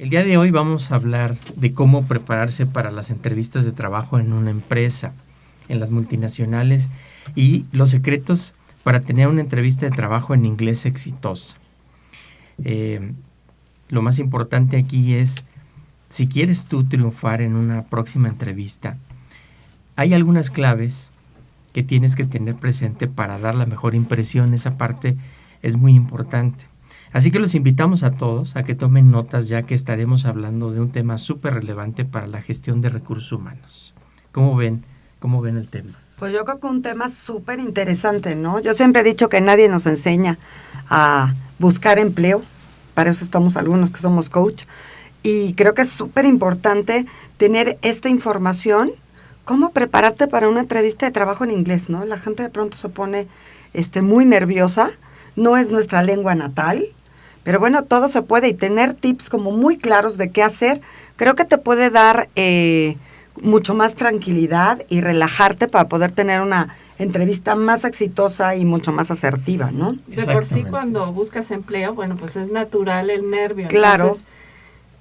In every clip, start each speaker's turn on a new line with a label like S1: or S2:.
S1: El día de hoy vamos a hablar de cómo prepararse para las entrevistas de trabajo en una empresa, en las multinacionales, y los secretos para tener una entrevista de trabajo en inglés exitosa. Lo más importante aquí es, si quieres tú triunfar en una próxima entrevista, hay algunas claves que tienes que tener presente para dar la mejor impresión. Esa parte es muy importante. Así que los invitamos a todos a que tomen notas, ya que estaremos hablando de un tema súper relevante para la gestión de recursos humanos. ¿Cómo ven el tema?
S2: Pues yo creo que un tema súper interesante, ¿no? Yo siempre he dicho que nadie nos enseña a buscar empleo. Para eso estamos algunos que somos coach. Y creo que es súper importante tener esta información. ¿Cómo prepararte para una entrevista de trabajo en inglés, no? La gente de pronto se pone muy nerviosa. No es nuestra lengua natal. Pero bueno, todo se puede, y tener tips como muy claros de qué hacer, creo que te puede dar mucho más tranquilidad y relajarte para poder tener una entrevista más exitosa y mucho más asertiva, ¿no?
S3: De por sí, cuando buscas empleo, bueno, pues es natural el nervio.
S2: Claro.
S3: Entonces,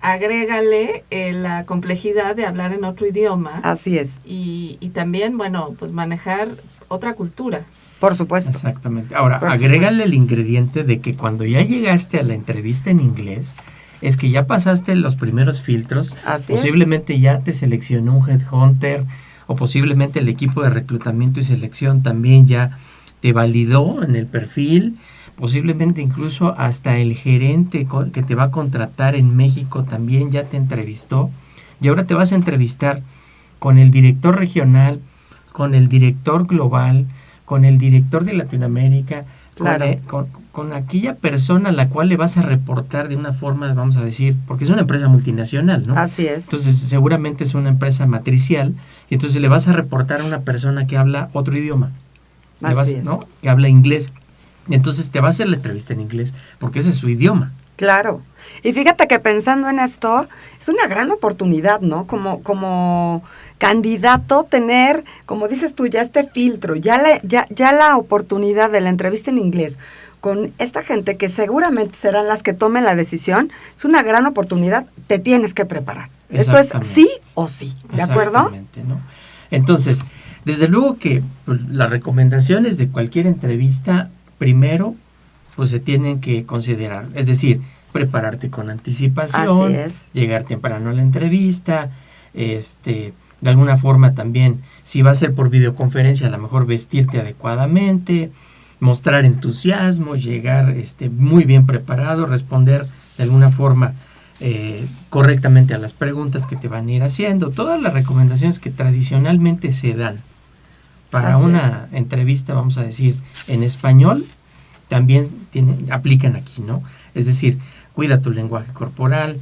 S3: agrégale la complejidad de hablar en otro idioma.
S2: Así es.
S3: Y también, bueno, pues manejar otra cultura.
S2: Por supuesto.
S1: Exactamente. Ahora, agrégale el ingrediente de que cuando ya llegaste a la entrevista en inglés, es que ya pasaste los primeros filtros.
S2: Así
S1: posiblemente ya te seleccionó un headhunter, o posiblemente el equipo de reclutamiento y selección también ya te validó en el perfil. Posiblemente incluso hasta el gerente que te va a contratar en México también ya te entrevistó. Y ahora te vas a entrevistar con el director regional, con el director global, con el director de Latinoamérica,
S2: claro,
S1: con aquella persona a la cual le vas a reportar de una forma, vamos a decir, porque es una empresa multinacional, ¿no?
S2: Así es.
S1: Entonces, seguramente es una empresa matricial, y entonces le vas a reportar a una persona que habla otro idioma, ¿no? Que habla inglés. Entonces te va a hacer la entrevista en inglés, porque ese es su idioma.
S2: Claro. Y fíjate que pensando en esto, es una gran oportunidad, ¿no? Como candidato tener, como dices tú, ya este filtro, ya la oportunidad de la entrevista en inglés con esta gente que seguramente serán las que tomen la decisión, es una gran oportunidad, te tienes que preparar. Esto es sí o sí, ¿de acuerdo?
S1: Exactamente, ¿no? Entonces, desde luego que pues, las recomendaciones de cualquier entrevista, primero, pues se tienen que considerar, es decir, prepararte con anticipación, llegar temprano a la entrevista, de alguna forma también, si va a ser por videoconferencia, a lo mejor vestirte adecuadamente, mostrar entusiasmo, llegar muy bien preparado, responder de alguna forma correctamente a las preguntas que te van a ir haciendo, todas las recomendaciones que tradicionalmente se dan para una entrevista, vamos a decir, en español, también aplican aquí, ¿no? Es decir, cuida tu lenguaje corporal,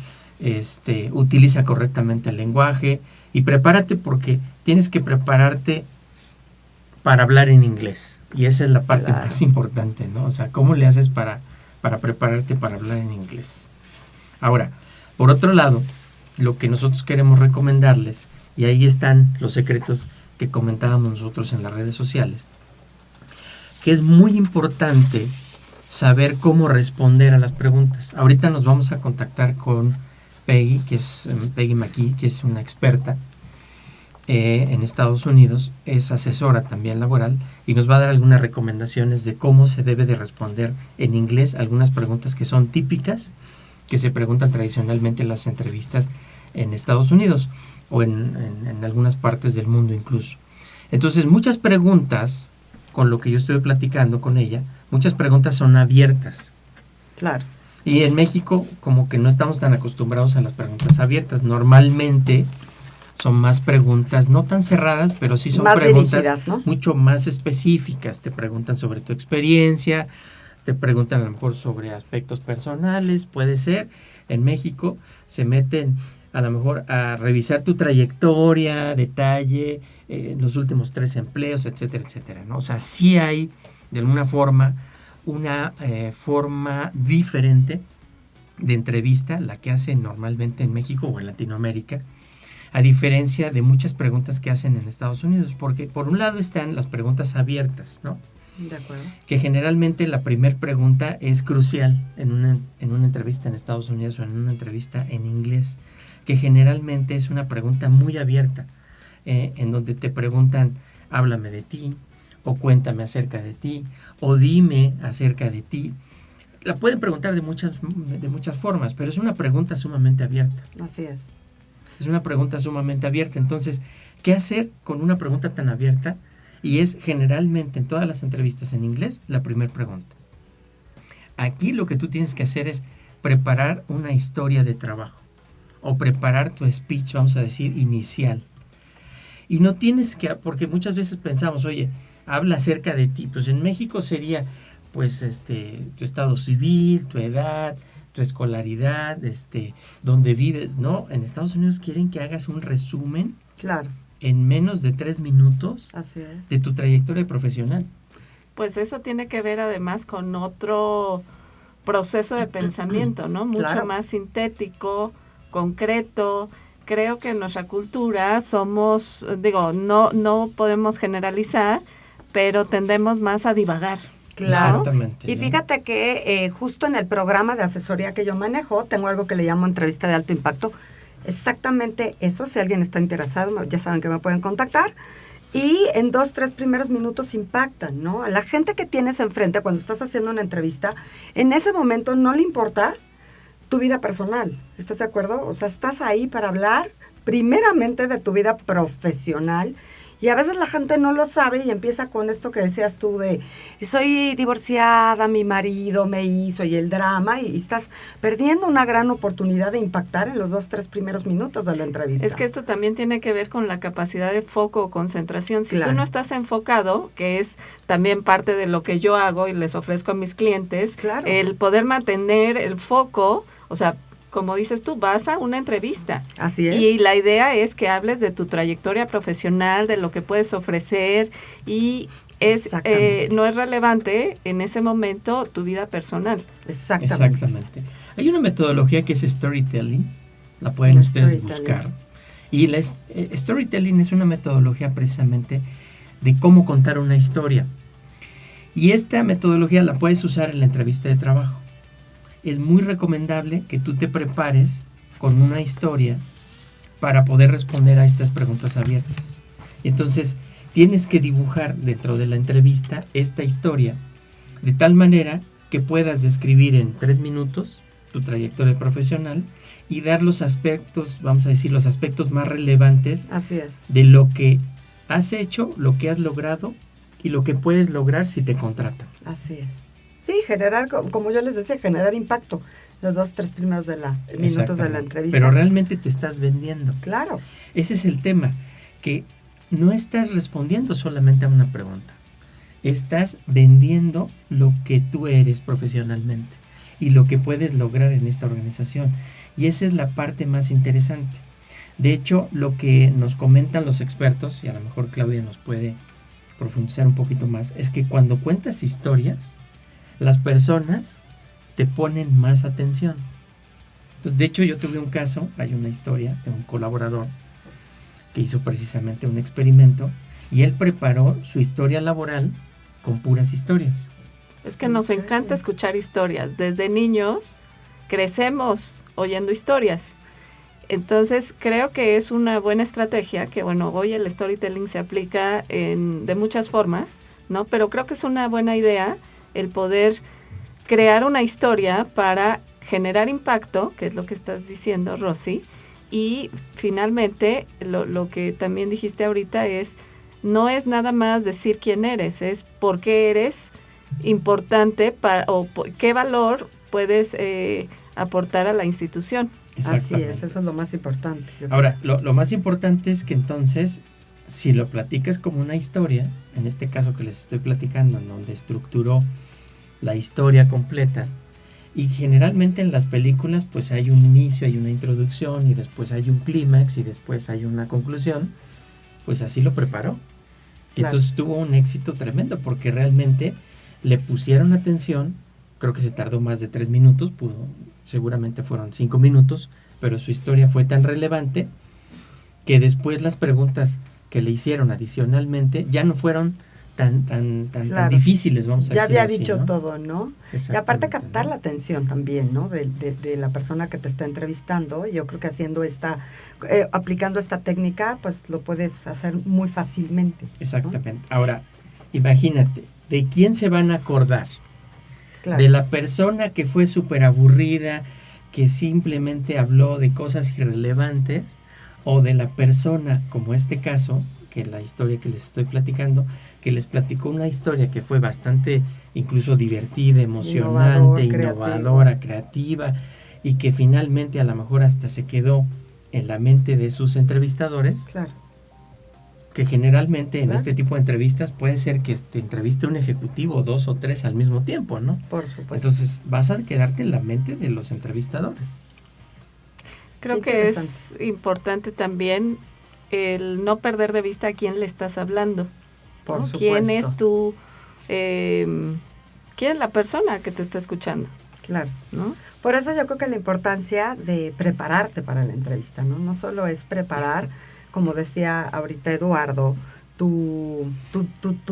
S1: utiliza correctamente el lenguaje y prepárate, porque tienes que prepararte para hablar en inglés. Y esa es la parte más importante, ¿no? O sea, ¿cómo le haces para prepararte para hablar en inglés? Ahora, por otro lado, lo que nosotros queremos recomendarles, y ahí están los secretos que comentábamos nosotros en las redes sociales, que es muy importante saber cómo responder a las preguntas. Ahorita nos vamos a contactar con Peggy, Peggy McKee, que es una experta en Estados Unidos, es asesora también laboral, y nos va a dar algunas recomendaciones de cómo se debe de responder en inglés algunas preguntas que son típicas, que se preguntan tradicionalmente en las entrevistas en Estados Unidos o en algunas partes del mundo incluso. Entonces, muchas preguntas, con lo que yo estoy platicando con ella, muchas preguntas son abiertas.
S2: Claro.
S1: Y en México como que no estamos tan acostumbrados a las preguntas abiertas. Normalmente son más preguntas, no tan cerradas, pero sí son más preguntas dirigidas, ¿no? Mucho más específicas. Te preguntan sobre tu experiencia, te preguntan a lo mejor sobre aspectos personales, puede ser. En México se meten a lo mejor a revisar tu trayectoria, detalle, los últimos 3 empleos, etcétera, etcétera, ¿no? O sea, sí hay de alguna forma una forma diferente de entrevista, la que hacen normalmente en México o en Latinoamérica, a diferencia de muchas preguntas que hacen en Estados Unidos, porque por un lado están las preguntas abiertas, ¿no?
S2: De acuerdo.
S1: Que generalmente la primera pregunta es crucial en una entrevista en Estados Unidos o en una entrevista en inglés, que generalmente es una pregunta muy abierta, en donde te preguntan, háblame de ti, o cuéntame acerca de ti, o dime acerca de ti. La pueden preguntar de muchas formas, pero es una pregunta sumamente abierta.
S2: Así es.
S1: Es una pregunta sumamente abierta. Entonces, ¿qué hacer con una pregunta tan abierta? Y es generalmente en todas las entrevistas en inglés la primera pregunta. Aquí lo que tú tienes que hacer es preparar una historia de trabajo o preparar tu speech, vamos a decir, inicial. Y no tienes que, porque muchas veces pensamos, oye, habla acerca de ti. Pues en México sería, pues, tu estado civil, tu edad, tu escolaridad, dónde vives, ¿no? En Estados Unidos quieren que hagas un resumen.
S2: Claro.
S1: En menos de 3 minutos.
S2: Así es.
S1: De tu trayectoria profesional.
S3: Pues eso tiene que ver además con otro proceso de pensamiento, ¿no? Mucho
S2: Claro.
S3: más sintético, concreto. Creo que en nuestra cultura somos, no podemos generalizar, pero tendemos más a divagar.
S2: Claro.
S1: Exactamente.
S2: Y
S1: ¿no?
S2: fíjate que justo en el programa de asesoría que yo manejo, tengo algo que le llamo entrevista de alto impacto. Exactamente eso, si alguien está interesado, ya saben que me pueden contactar. Y en 2-3 primeros minutos impactan, ¿no? A la gente que tienes enfrente cuando estás haciendo una entrevista, en ese momento no le importa tu vida personal. ¿Estás de acuerdo? O sea, estás ahí para hablar primeramente de tu vida profesional. Y a veces la gente no lo sabe y empieza con esto que decías tú de soy divorciada, mi marido me hizo y el drama, y estás perdiendo una gran oportunidad de impactar en los 2-3 primeros minutos de la entrevista.
S3: Es que esto también tiene que ver con la capacidad de foco o concentración. Si
S2: Claro.
S3: tú no estás enfocado, que es también parte de lo que yo hago y les ofrezco a mis clientes,
S2: Claro.
S3: el poder mantener el foco, o sea, como dices tú, vas a una entrevista.
S2: Así es.
S3: Y la idea es que hables de tu trayectoria profesional, de lo que puedes ofrecer, y no es relevante en ese momento tu vida personal.
S2: Exactamente.
S1: Hay una metodología que es storytelling, la pueden ustedes
S2: Storytelling.
S1: buscar. Y storytelling es una metodología precisamente de cómo contar una historia. Y esta metodología la puedes usar en la entrevista de trabajo. Es muy recomendable que tú te prepares con una historia para poder responder a estas preguntas abiertas. Entonces, tienes que dibujar dentro de la entrevista esta historia de tal manera que puedas describir en 3 minutos tu trayectoria profesional y dar los aspectos, vamos a decir, los aspectos más relevantes
S2: Así es.
S1: de lo que has hecho, lo que has logrado y lo que puedes lograr si te contratan.
S2: Así es. Sí, generar, como yo les decía, generar impacto los 2-3 primeros minutos de la
S1: Exactamente.
S2: entrevista.
S1: Pero realmente te estás vendiendo.
S2: Claro.
S1: Ese es el tema, que no estás respondiendo solamente a una pregunta. Estás vendiendo lo que tú eres profesionalmente y lo que puedes lograr en esta organización. Y esa es la parte más interesante. De hecho, lo que nos comentan los expertos, y a lo mejor Claudia nos puede profundizar un poquito más, es que cuando cuentas historias, las personas te ponen más atención. Entonces, de hecho, yo tuve un caso, hay una historia de un colaborador que hizo precisamente un experimento y él preparó su historia laboral con puras historias.
S3: Es que nos encanta escuchar historias. Desde niños crecemos oyendo historias. Entonces, creo que es una buena estrategia, que bueno, hoy el storytelling se aplica de muchas formas, ¿no? Pero creo que es una buena idea el poder crear una historia para generar impacto, que es lo que estás diciendo, Rosy, y finalmente lo que también dijiste ahorita no es nada más decir quién eres, es por qué eres importante o qué valor puedes aportar a la institución.
S2: Así es, eso es lo más importante.
S1: Ahora, lo más importante es que entonces, si lo platicas como una historia, en este caso que les estoy platicando, en donde estructuró la historia completa, y generalmente en las películas pues hay un inicio, hay una introducción y después hay un clímax y después hay una conclusión, pues así lo preparó. Y
S2: Claro.
S1: entonces tuvo un éxito tremendo porque realmente le pusieron atención. Creo que se tardó más de 3 minutos, seguramente fueron 5 minutos, pero su historia fue tan relevante que después las preguntas que le hicieron adicionalmente ya no fueron tan
S2: Claro.
S1: difíciles, vamos a
S2: Ya
S1: decir
S2: había
S1: así,
S2: dicho
S1: ¿no?
S2: todo, ¿no? Y
S1: Exactamente,
S2: aparte captar
S1: ¿no?
S2: la atención también, ¿no? De la persona que te está entrevistando. Yo creo que aplicando esta técnica, pues lo puedes hacer muy fácilmente, ¿no?
S1: Exactamente. Ahora, imagínate, ¿de quién se van a acordar?
S2: Claro.
S1: De la persona que fue súper aburrida, que simplemente habló de cosas irrelevantes, o de la persona, como este caso, que la historia que les estoy platicando, que les platicó una historia que fue bastante incluso divertida, emocionante, innovadora, creativa, y que finalmente a lo mejor hasta se quedó en la mente de sus entrevistadores.
S2: Claro.
S1: Que generalmente en
S2: Claro.
S1: este tipo de entrevistas puede ser que te entreviste un ejecutivo, 2 o 3 al mismo tiempo, ¿no?
S2: Por supuesto.
S1: Entonces vas a quedarte en la mente de los entrevistadores.
S3: Creo que es importante también el no perder de vista a quién le estás hablando.
S2: Por
S3: ¿no?
S2: supuesto.
S3: ¿Quién es quién es la persona que te está escuchando?
S2: Claro.
S3: ¿No?
S2: Por eso yo creo que la importancia de prepararte para la entrevista, ¿no? No solo es preparar, como decía ahorita Eduardo, tu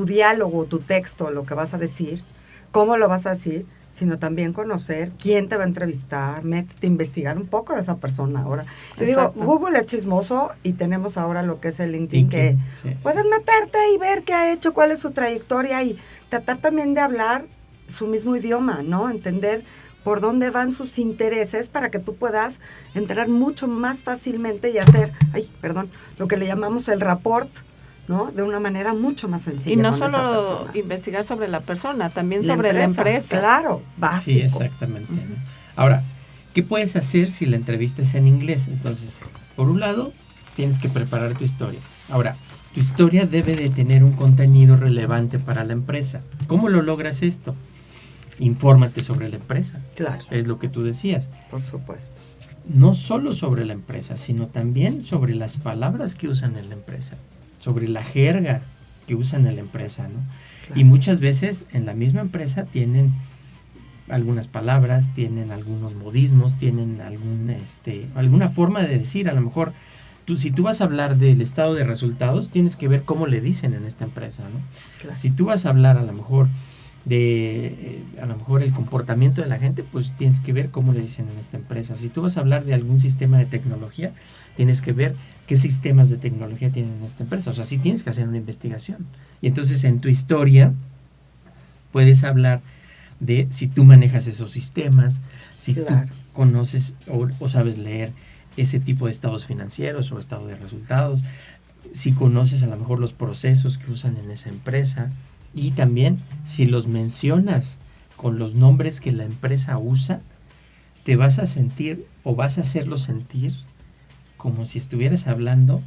S2: diálogo, tu texto, lo que vas a decir, cómo lo vas a decir, sino también conocer quién te va a entrevistar, métete a investigar un poco de esa persona ahora. Yo digo, Google es chismoso y tenemos ahora lo que es el LinkedIn, que sí, puedes meterte y ver qué ha hecho, cuál es su trayectoria y tratar también de hablar su mismo idioma, ¿no? Entender por dónde van sus intereses para que tú puedas entrar mucho más fácilmente y hacer, lo que le llamamos el rapport, ¿no? De una manera mucho más sencilla.
S3: Y no solo investigar sobre la persona, también sobre la empresa.
S2: Claro, básico.
S1: Sí, exactamente. ¿no? Ahora, ¿qué puedes hacer si la entrevista es en inglés? Entonces, por un lado, tienes que preparar tu historia. Ahora, tu historia debe de tener un contenido relevante para la empresa. ¿Cómo lo logras esto? Infórmate sobre la empresa.
S2: Claro.
S1: Es lo que tú decías.
S2: Por supuesto.
S1: No solo sobre la empresa, sino también sobre las palabras que usan en la empresa, sobre la jerga que usan en la empresa, ¿no? Claro. Y muchas veces en la misma empresa tienen algunas palabras, tienen algunos modismos, tienen alguna forma de decir. A lo mejor, si tú vas a hablar del estado de resultados, tienes que ver cómo le dicen en esta empresa, ¿no? Claro. Si tú vas a hablar a lo mejor el comportamiento de la gente, pues tienes que ver cómo le dicen en esta empresa. Si tú vas a hablar de algún sistema de tecnología, tienes que ver qué sistemas de tecnología tienen en esta empresa. O sea, sí tienes que hacer una investigación. Y entonces en tu historia puedes hablar de si tú manejas esos sistemas, si
S2: claro.
S1: tú conoces o sabes leer ese tipo de estados financieros o estado de resultados, si conoces a lo mejor los procesos que usan en esa empresa. Y también, si los mencionas con los nombres que la empresa usa, te vas a sentir o vas a hacerlo sentir como si estuvieras hablando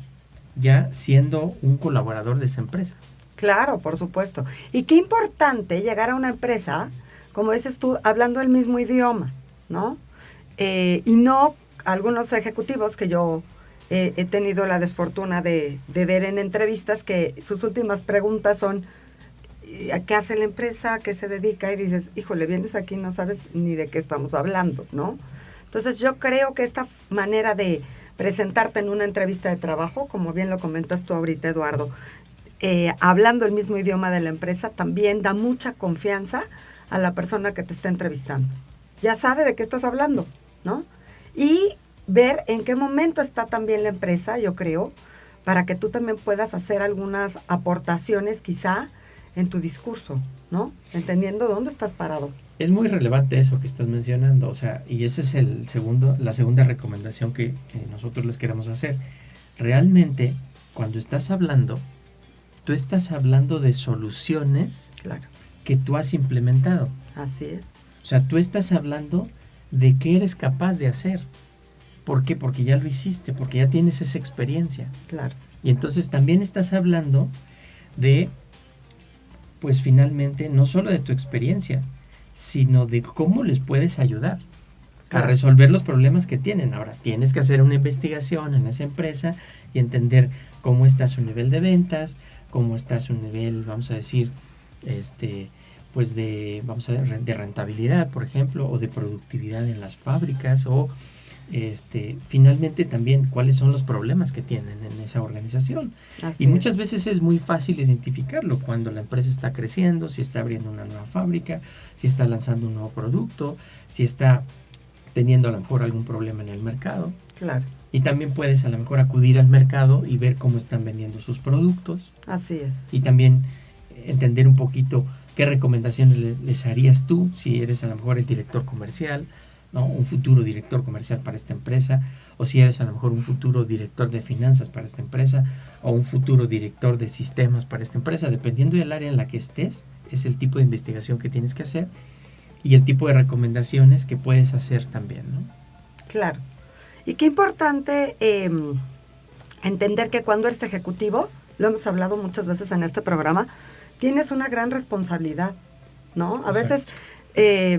S1: ya siendo un colaborador de esa empresa.
S2: Claro, por supuesto. Y qué importante llegar a una empresa, como dices tú, hablando el mismo idioma, ¿no? Y no algunos ejecutivos que yo he tenido la desfortuna de ver en entrevistas que sus últimas preguntas son: ¿a qué hace la empresa? ¿A qué se dedica? Y dices, híjole, vienes aquí, no sabes ni de qué estamos hablando, ¿no? Entonces yo creo que esta manera de presentarte en una entrevista de trabajo, como bien lo comentas tú ahorita, Eduardo, hablando el mismo idioma de la empresa, también da mucha confianza a la persona que te está entrevistando. Ya sabe de qué estás hablando, ¿no? Y ver en qué momento está también la empresa, yo creo, para que tú también puedas hacer algunas aportaciones quizá en tu discurso, ¿no? Entendiendo dónde estás parado.
S1: Es muy relevante eso que estás mencionando, o sea, y esa es la segunda recomendación que nosotros les queremos hacer. Realmente, cuando estás hablando, tú estás hablando de soluciones
S2: claro.
S1: que tú has implementado.
S2: Así es.
S1: O sea, tú estás hablando de qué eres capaz de hacer. ¿Por qué? Porque ya lo hiciste, porque ya tienes esa experiencia.
S2: Claro. Y
S1: entonces también estás hablando de, pues finalmente, no solo de tu experiencia, sino de cómo les puedes ayudar a resolver los problemas que tienen. Ahora, tienes que hacer una investigación en esa empresa y entender cómo está su nivel de ventas, cómo está su nivel, vamos a decir, pues de rentabilidad, por ejemplo, o de productividad en las fábricas, o finalmente también cuáles son los problemas que tienen en esa organización.
S2: Así
S1: Y muchas
S2: es.
S1: veces es muy fácil identificarlo cuando la empresa está creciendo, si está abriendo una nueva fábrica, si está lanzando un nuevo producto, si está teniendo a lo mejor algún problema en el mercado.
S2: Claro,
S1: Y también puedes a lo mejor acudir al mercado y ver cómo están vendiendo sus productos
S2: así es.
S1: y también entender un poquito qué recomendaciones les harías tú si eres a lo mejor el director comercial, ¿no? Un futuro director comercial para esta empresa, o si eres a lo mejor un futuro director de finanzas para esta empresa, o un futuro director de sistemas para esta empresa, dependiendo del área en la que estés, es el tipo de investigación que tienes que hacer y el tipo de recomendaciones que puedes hacer también, ¿no?
S2: Claro. Y qué importante entender que cuando eres ejecutivo, lo hemos hablado muchas veces en este programa, tienes una gran responsabilidad, ¿no? A veces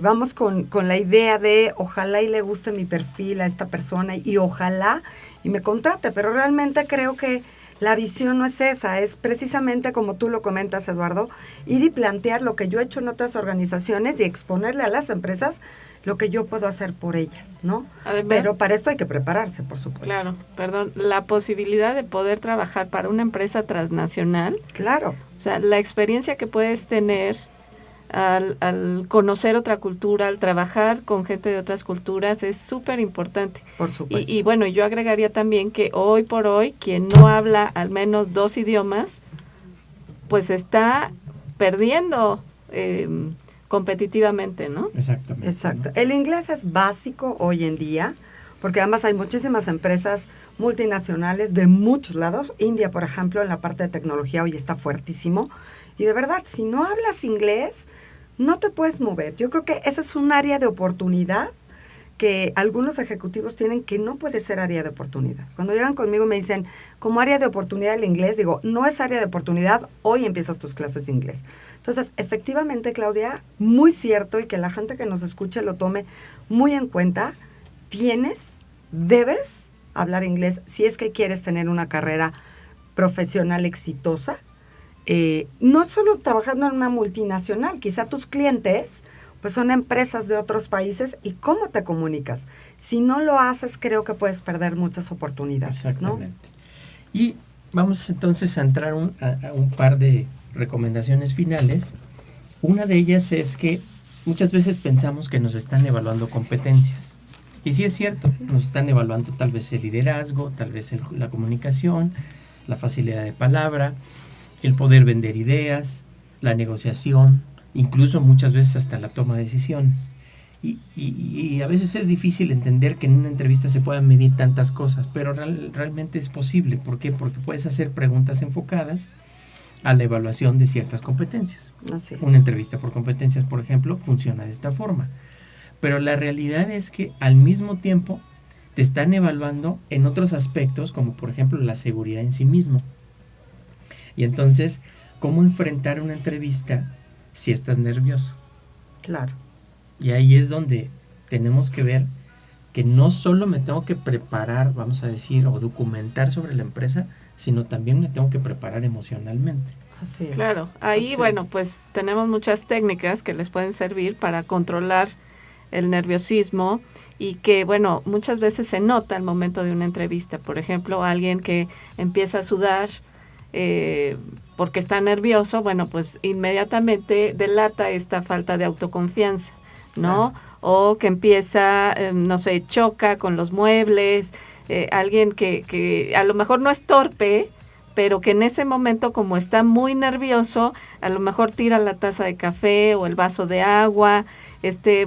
S2: vamos con la idea de ojalá y le guste mi perfil a esta persona y ojalá y me contrate, pero realmente creo que la visión no es esa, es precisamente como tú lo comentas, Eduardo, ir y plantear lo que yo he hecho en otras organizaciones y exponerle a las empresas lo que yo puedo hacer por ellas, ¿no?
S3: Además,
S2: pero para esto hay que prepararse, por supuesto.
S3: Claro, perdón, la posibilidad de poder trabajar para una empresa transnacional,
S2: Claro,
S3: o sea, la experiencia que puedes tener al conocer otra cultura, al trabajar con gente de otras culturas es súper importante.
S2: por supuesto.
S3: Y bueno, yo agregaría también que hoy por hoy, quien no habla al menos 2 idiomas, pues está perdiendo competitivamente, ¿no?
S1: Exactamente.
S2: Exacto.
S1: ¿no?
S2: El inglés es básico hoy en día, porque además hay muchísimas empresas multinacionales de muchos lados. India, por ejemplo, en la parte de tecnología hoy está fuertísimo. Y de verdad, si no hablas inglés, no te puedes mover. Yo creo que ese es un área de oportunidad que algunos ejecutivos tienen que no puede ser área de oportunidad. Cuando llegan conmigo y me dicen, como área de oportunidad el inglés, digo, no es área de oportunidad, hoy empiezas tus clases de inglés. Entonces, efectivamente, Claudia, muy cierto, y que la gente que nos escuche lo tome muy en cuenta, debes hablar inglés si es que quieres tener una carrera profesional exitosa. No solo trabajando en una multinacional, quizá tus clientes pues son empresas de otros países y cómo te comunicas. Si no lo haces, creo que puedes perder muchas oportunidades, ¿no?
S1: Exactamente. Y vamos entonces a entrar a un par de recomendaciones finales. Una de ellas es que muchas veces pensamos que nos están evaluando competencias. Y sí es cierto,
S2: Sí.
S1: nos están evaluando tal vez el liderazgo, tal vez la comunicación, la facilidad de palabra, el poder vender ideas, la negociación, incluso muchas veces hasta la toma de decisiones. Y a veces es difícil entender que en una entrevista se puedan medir tantas cosas, pero realmente es posible. ¿Por qué? Porque puedes hacer preguntas enfocadas a la evaluación de ciertas competencias.
S2: Así es.
S1: Una entrevista por competencias, por ejemplo, funciona de esta forma. Pero la realidad es que al mismo tiempo te están evaluando en otros aspectos, como por ejemplo la seguridad en sí mismo. Y entonces, ¿cómo enfrentar una entrevista si estás nervioso?
S2: Claro.
S1: Y ahí es donde tenemos que ver que no solo me tengo que preparar, vamos a decir, o documentar sobre la empresa, sino también me tengo que preparar emocionalmente.
S2: Así es.
S3: Claro, ahí
S2: Así
S3: bueno,
S2: es.
S3: pues tenemos muchas técnicas que les pueden servir para controlar el nerviosismo y que bueno, muchas veces se nota al momento de una entrevista. Por ejemplo, alguien que empieza a sudar porque está nervioso, bueno, pues inmediatamente delata esta falta de autoconfianza, ¿no?
S2: Claro.
S3: O que empieza, no sé, choca con los muebles, alguien que a lo mejor no es torpe, pero que en ese momento, como está muy nervioso, a lo mejor tira la taza de café o el vaso de agua.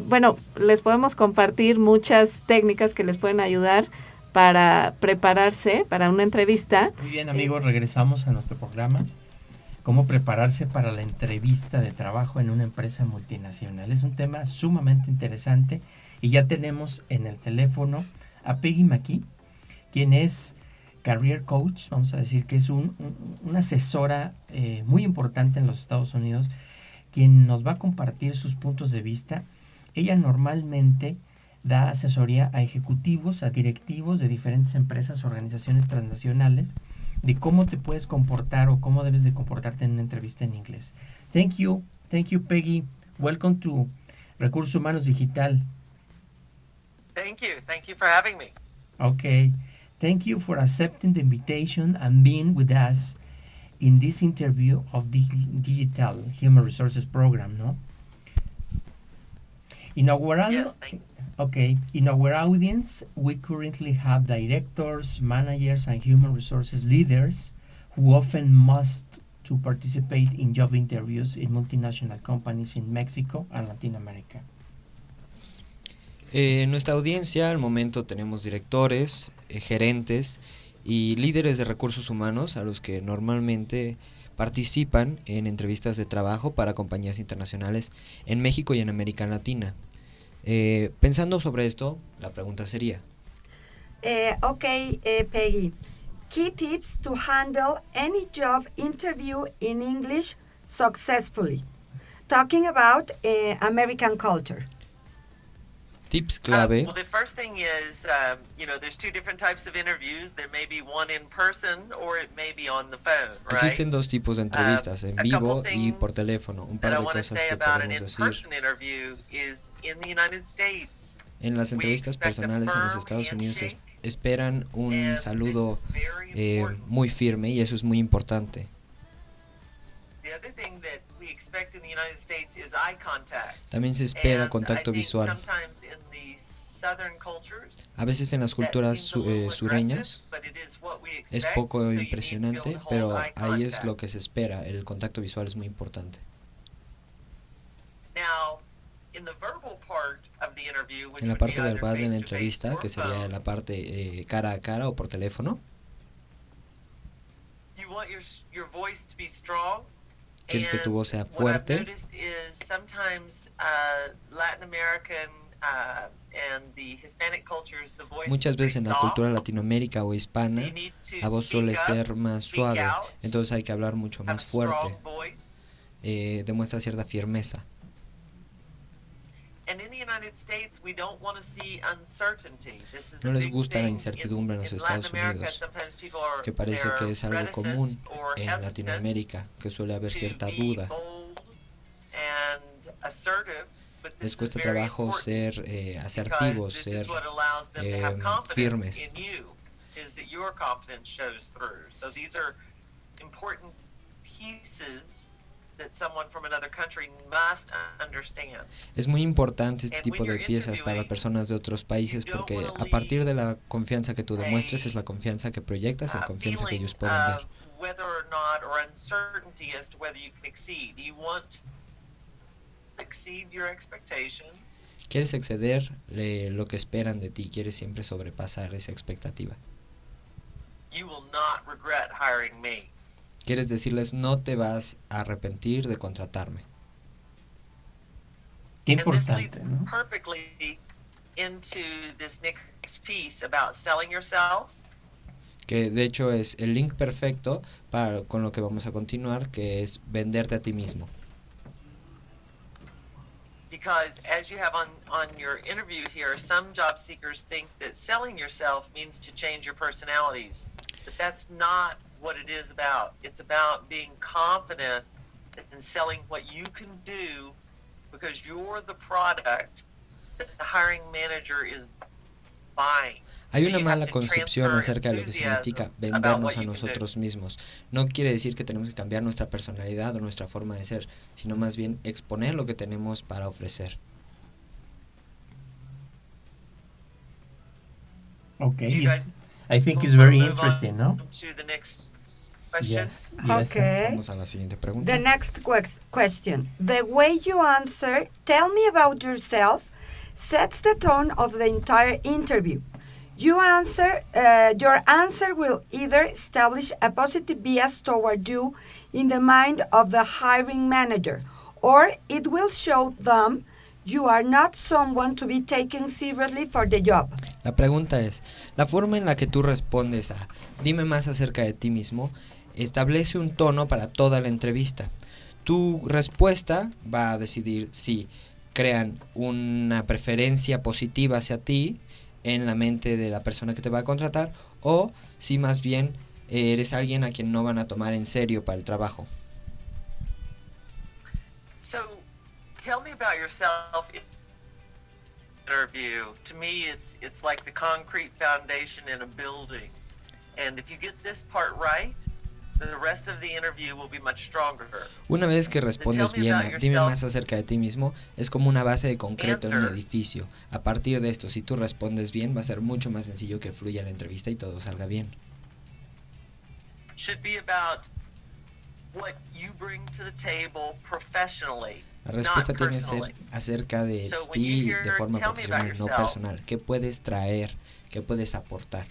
S3: Bueno, les podemos compartir muchas técnicas que les pueden ayudar para prepararse para una entrevista.
S1: Muy bien, amigos, regresamos a nuestro programa. Cómo prepararse para la entrevista de trabajo en una empresa multinacional. Es un tema sumamente interesante y ya tenemos en el teléfono a Peggy McKee, quien es Career Coach, vamos a decir que es una asesora muy importante en los Estados Unidos, quien nos va a compartir sus puntos de vista. Ella normalmente da asesoría a ejecutivos, a directivos de diferentes empresas, organizaciones transnacionales, de cómo te puedes comportar o cómo debes de comportarte en una entrevista en inglés. Thank you, Peggy. Welcome to Recursos Humanos Digital.
S4: Thank you. Thank you for having me.
S1: Okay. Thank you for accepting the invitation and being with us in this interview of the Digital Human Resources Program, no? In our
S4: Yes, thank you.
S1: Okay, in our audience, we currently have directors, managers, and human resources leaders who often must to participate in job interviews in multinational companies in Mexico and Latin America.
S5: En nuestra audiencia al momento tenemos directores, gerentes y líderes de recursos humanos a los que normalmente participan en entrevistas de trabajo para compañías internacionales en México y en América Latina. Pensando sobre esto, la pregunta sería:
S2: Peggy, key tips to handle any job interview in English successfully. Talking about American culture.
S5: tips clave.
S4: Well, the first thing is, there's two different types of interviews. There may be one in person or it may be on the phone, right?
S5: Existen dos tipos de entrevistas, en vivo y por teléfono. Un par de cosas que podemos decir. En las entrevistas personales en los Estados Unidos esperan un saludo muy firme y eso es muy importante. También se espera contacto visual. A veces en las culturas sureñas es poco impresionante, pero ahí es lo que se espera. El contacto visual es muy importante. En la parte verbal de la entrevista, que sería la parte cara a cara o por teléfono, quieres que tu voz sea fuerte. Muchas veces en la cultura latinoamérica o hispana la voz suele ser más suave, entonces hay que hablar mucho más fuerte, demuestra cierta firmeza. No les gusta la incertidumbre en los Estados Unidos, que parece que es algo común en Latinoamérica, que suele haber cierta duda. Les cuesta trabajo ser asertivos, ser firmes. Es muy importante este tipo de piezas para las personas de otros países porque a partir de la confianza que tú demuestres es la confianza que proyectas, la confianza que ellos pueden ver. Quieres exceder lo que esperan de ti, quieres siempre sobrepasar esa expectativa. Quieres decirles, no te vas a arrepentir de contratarme.
S1: Qué importante, ¿no?
S5: Que de hecho es el link perfecto con lo que vamos a continuar, que es venderte a ti mismo.
S4: Because as you have on your interview here, some job seekers think that selling yourself means to change your personalities. But that's not what it is about. It's about being confident in selling what you can do because you're the product that the hiring manager is buying.
S5: Hay una mala concepción acerca de lo que significa vendernos a nosotros mismos. No quiere decir que tenemos que cambiar nuestra personalidad o nuestra forma de ser, sino más bien exponer lo que tenemos para ofrecer.
S1: Okay, I think it's very interesting, no? Yes.
S2: Okay.
S5: Vamos a la siguiente pregunta.
S2: The next question. The way you answer, tell me about yourself, sets the tone of the entire interview. Your answer will either establish a positive bias toward you in the mind of the hiring manager, or it will show them you are not someone to be taken seriously for the job.
S5: La pregunta es, la forma en la que tú respondes a dime más acerca de ti mismo establece un tono para toda la entrevista. Tu respuesta va a decidir si crean una preferencia positiva hacia ti en la mente de la persona que te va a contratar o si más bien eres alguien a quien no van a tomar en serio para el trabajo.
S4: So, tell me about yourself interview, to me, it's like the concrete foundation in a building. And if you get this part right, the rest of the interview will be much stronger.
S5: Una vez que respondes bien a dime más acerca de ti mismo, es como una base de concreto en un edificio. A partir de esto, si tú respondes bien, va a ser mucho más sencillo que fluya la entrevista y todo salga bien.
S4: Should be about what you bring to the table professionally.
S5: La respuesta
S4: not
S5: tiene que ser
S4: personally.
S5: acerca de
S4: So when
S5: ti
S4: you hear,
S5: de forma
S4: "Tell me about
S5: profesional, no
S4: yourself",
S5: personal. ¿Qué puedes traer? ¿Qué puedes aportar?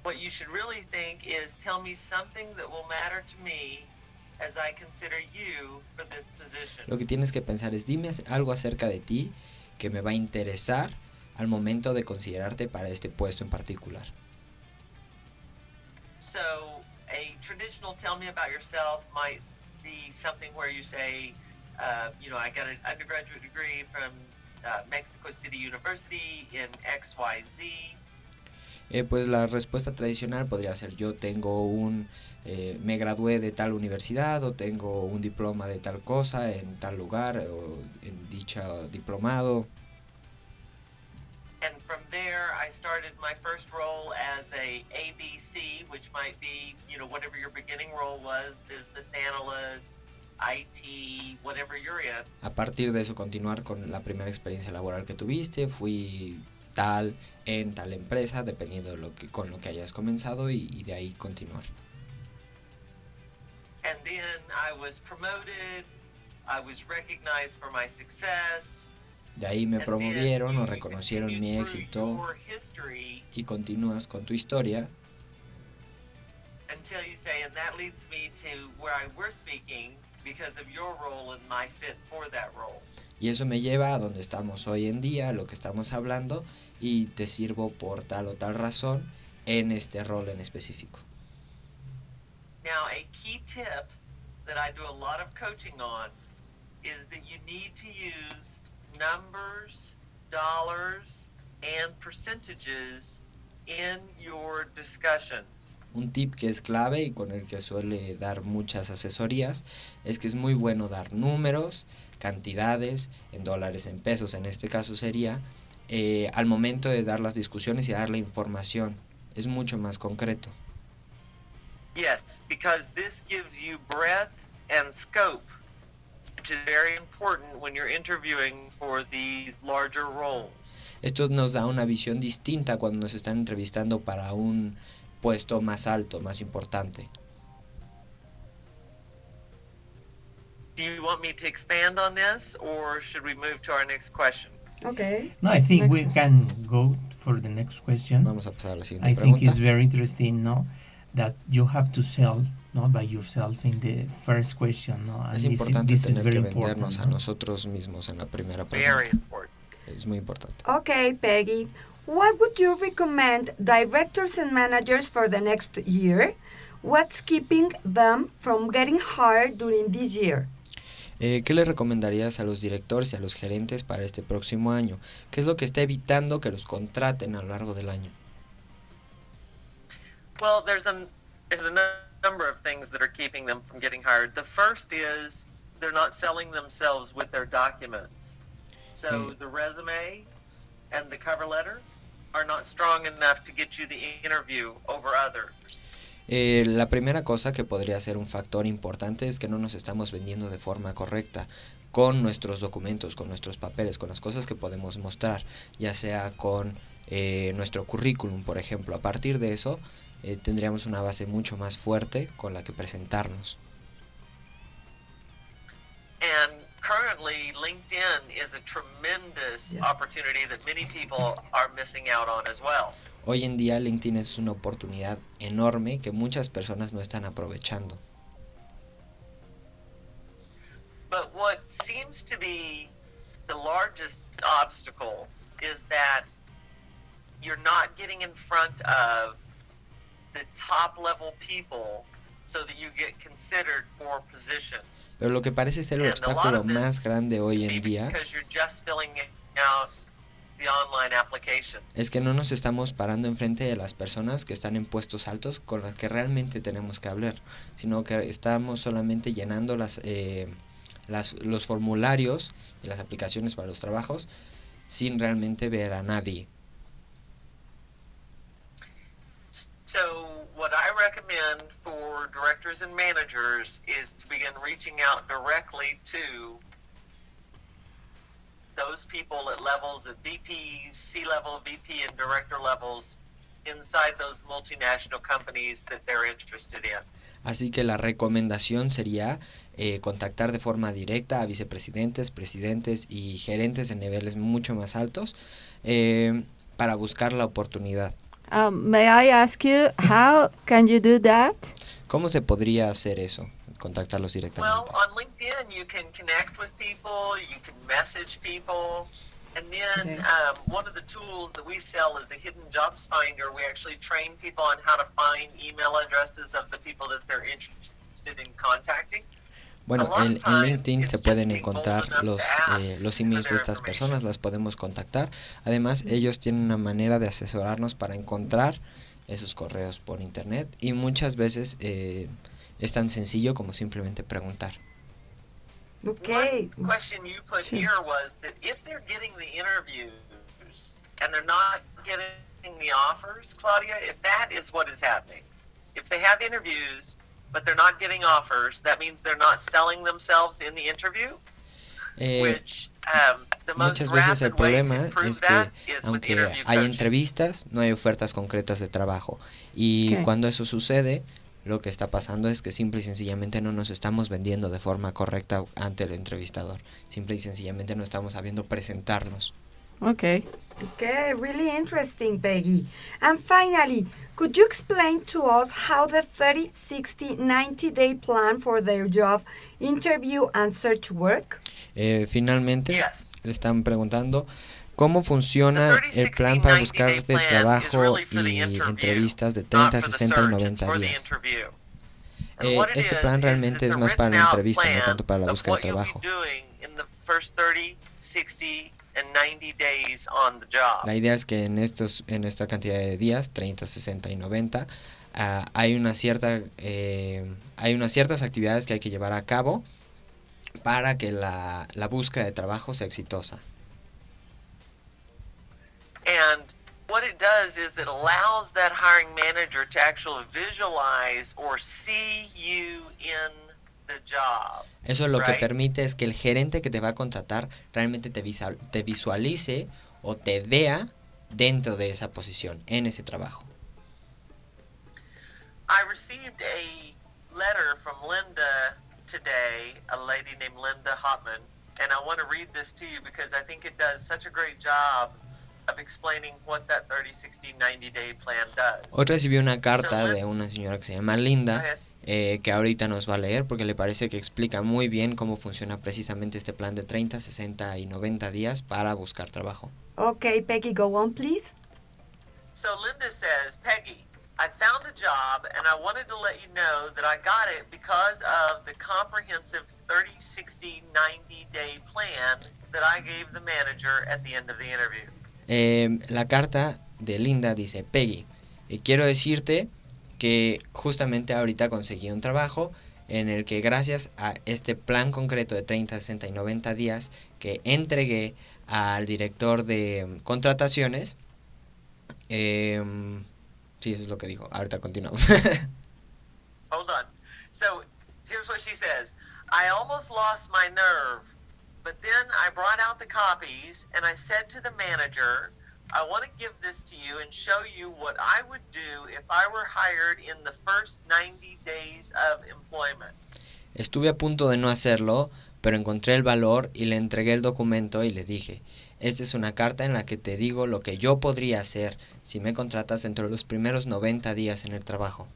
S4: what you should really think is, tell me something that will matter to me as I consider you for this position.
S5: Lo que tienes que pensar es dime algo acerca de ti que me va a interesar al momento de considerarte para este puesto en particular.
S4: So a traditional tell me about yourself might be something where you say, I got an undergraduate degree from Mexico City University in XYZ.
S5: Pues la respuesta tradicional podría ser yo tengo me gradué de tal universidad o tengo un diploma de tal cosa en tal lugar o en dicho diplomado.
S4: And from there, I started my first role as a ABC, which might be, whatever your beginning role was, business analyst, IT, whatever you're in.
S5: A partir de eso continuar con la primera experiencia laboral que tuviste, fui tal en tal empresa, dependiendo de con lo que hayas comenzado y de ahí continuar.
S4: And then I was promoted, I was recognized for my success.
S5: De ahí me
S4: and
S5: promovieron
S4: then
S5: o
S4: you
S5: reconocieron
S4: continue
S5: mi
S4: through
S5: éxito
S4: your history
S5: y continúas con tu historia
S4: until you say, and that leads me to where we're speaking because of your role and my fit for that role.
S5: y eso me lleva a donde estamos hoy en día, lo que estamos hablando y te sirvo por tal o tal razón en este rol en específico.
S4: Now, a key tip that I do a lot of coaching on is that you need to use numbers, dollars, and percentages in your discussions.
S5: Un tip que es clave y con el que suele dar muchas asesorías es que es muy bueno dar números, cantidades, en dólares, en pesos, en este caso sería, al momento de dar las discusiones y dar la información. Es mucho más concreto.
S4: Yes, because this gives you breadth and scope, which is very important when you're interviewing for these larger roles.
S5: Esto nos da una visión distinta cuando nos están entrevistando para un puesto más alto, más importante.
S4: Do you want me to expand on this, or should we move to our next question?
S2: Okay.
S1: No, I think
S3: Next
S1: we can go for the next question.
S5: Vamos a pasar a la siguiente
S1: I think
S5: pregunta.
S1: it's very interesting, no, that you have to sell, no, by yourself in the first question, no, and
S5: Es importante
S1: this is
S5: tener que
S1: very important,
S5: vendernos a
S1: no?
S5: nosotros mismos en la primera
S4: Very
S5: pregunta.
S4: important.
S5: Es muy importante.
S2: Okay, Peggy. What would you recommend directors and managers for the next year? What's keeping them from getting hired during this year?
S5: ¿Qué le recomendarías a los directores y a los gerentes para este próximo año? ¿Qué es lo que está evitando que los contraten a lo largo del año?
S4: Well, there's a number of things that are keeping them from getting hired. The first is they're not selling themselves with their documents. So the resume and the cover letter are not strong enough to get you the interview over others.
S5: La primera cosa que podría ser un factor importante es que no nos estamos vendiendo de forma correcta con nuestros documentos, con nuestros papeles, con las cosas que podemos mostrar, ya sea con nuestro currículum, por ejemplo. A partir de eso, tendríamos una base mucho más fuerte con la que presentarnos.
S4: And currently, LinkedIn is a tremendous opportunity that many people are missing out on as well.
S5: Hoy en día LinkedIn es una oportunidad enorme que muchas personas no están aprovechando.
S4: But what seems to be the largest obstacle is that you're not getting in front of the top level people so that you get considered for positions.
S5: Pero lo que parece ser el
S4: And a lot
S5: obstáculo
S4: of this
S5: más grande hoy en
S4: Maybe
S5: día
S4: because you're just filling out the online application.
S5: es que no nos estamos parando enfrente de las personas que están en puestos altos con las que realmente tenemos que hablar, sino que estamos solamente llenando los formularios y las aplicaciones para los trabajos sin realmente ver a nadie.
S4: So what I recommend for directors and managers is to begin reaching out directly to those people at levels of VPs, C-level, VP, and director levels inside those multinational companies that they're interested in.
S5: Así que la recomendación sería contactar de forma directa a vicepresidentes, presidentes y gerentes en niveles mucho más altos para buscar la oportunidad.
S3: May I ask you, how can you do that?
S5: ¿Cómo se podría hacer eso? Contactarlos
S4: Well,
S5: directamente.
S4: on LinkedIn, you can connect with people, you can message people, and then one of the tools that we sell is the Hidden Jobs Finder. We actually train people on how to find email addresses of the people that they're interested in contacting.
S5: Bueno, en LinkedIn se pueden encontrar los emails de estas personas, las podemos contactar. Además, ellos tienen una manera de asesorarnos para encontrar esos correos por internet y muchas veces es tan sencillo como simplemente preguntar.
S2: Okay.
S4: One question you put here was that if they're getting the interviews and they're not getting the offers, Claudia, if that is what is happening, if they have interviews but they're not getting offers, that means they're not selling themselves in the interview, which the most
S5: Muchas veces el
S4: rapid way
S5: problema
S4: to prove
S5: es que
S4: that is with
S5: aunque
S4: interview
S5: hay
S4: coaching.
S5: entrevistas, no hay ofertas concretas de trabajo. Y
S3: Ok.
S5: cuando eso sucede, lo que está pasando es que simple y sencillamente no nos estamos vendiendo de forma correcta ante el entrevistador. Simple y sencillamente no estamos sabiendo presentarnos.
S3: Okay.
S2: Okay, really interesting, Peggy. And finally, could you explain to us how the 30, 60, 90-day plan for their job interview and search work?
S5: Finalmente,
S4: Yes.
S5: le están preguntando cómo
S4: The
S5: funciona
S4: 30,
S5: el plan
S4: 60,
S5: para
S4: 90-day
S5: buscar de
S4: plan is
S5: trabajo
S4: really for the
S5: y
S4: interview,
S5: entrevistas de
S4: not
S5: 30,
S4: for the
S5: 60 y
S4: search, it's
S5: 90
S4: for the
S5: días.
S4: interview. And what it
S5: Este
S4: is
S5: plan realmente
S4: it's
S5: es
S4: a
S5: más para la
S4: written out
S5: entrevista, no
S4: plan
S5: tanto para la
S4: of
S5: búsqueda de
S4: what you'll be
S5: trabajo.
S4: doing in the first 30, 60, and 90 days on the job.
S5: La idea es que en esta cantidad de días, 30, 60 y 90, hay unas ciertas actividades que hay que llevar a cabo para que la búsqueda de trabajo sea exitosa.
S4: And what it does is it allows that hiring manager to actually visualize or see you in the job.
S5: Eso lo que
S4: Right.
S5: permite es que el gerente que te va a contratar realmente te visualice o te vea dentro de esa posición, en ese trabajo.
S4: I received a letter from Linda today, a lady named Linda Hopman, and I want to read this to you because I think it does such a great job of explaining what that 30, 60, 90-day plan does.
S5: Hoy recibí una carta
S4: So,
S5: de una señora que se llama
S4: Go
S5: Linda,
S4: ahead.
S5: que ahorita nos va a leer porque le parece que explica muy bien cómo funciona precisamente este plan de 30, 60 y 90 días para buscar trabajo.
S2: Okay, Peggy, go on, please.
S4: So Linda says, Peggy, I found a job and I wanted to let you know that I got it because of the comprehensive 30, 60, 90-day plan that I gave the manager at the end of the interview.
S5: La carta de Linda dice: Peggy, quiero decirte que justamente ahorita conseguí un trabajo en el que gracias a este plan concreto de 30, 60 y 90 días que entregué al director de contrataciones, sí, eso es lo que dijo. Ahorita continuamos.
S4: Hold on. So here's what she says. I almost lost my nerve, but then I brought out the copies and I said to the manager, I want to give this to you and show you what I would do if I were hired in the first 90 days of employment.
S5: Estuve a punto de no hacerlo, pero encontré el valor y le entregué el documento y le dije: esta es una carta en la que te digo lo que yo podría hacer si me contratas dentro de los primeros 90 días en el trabajo.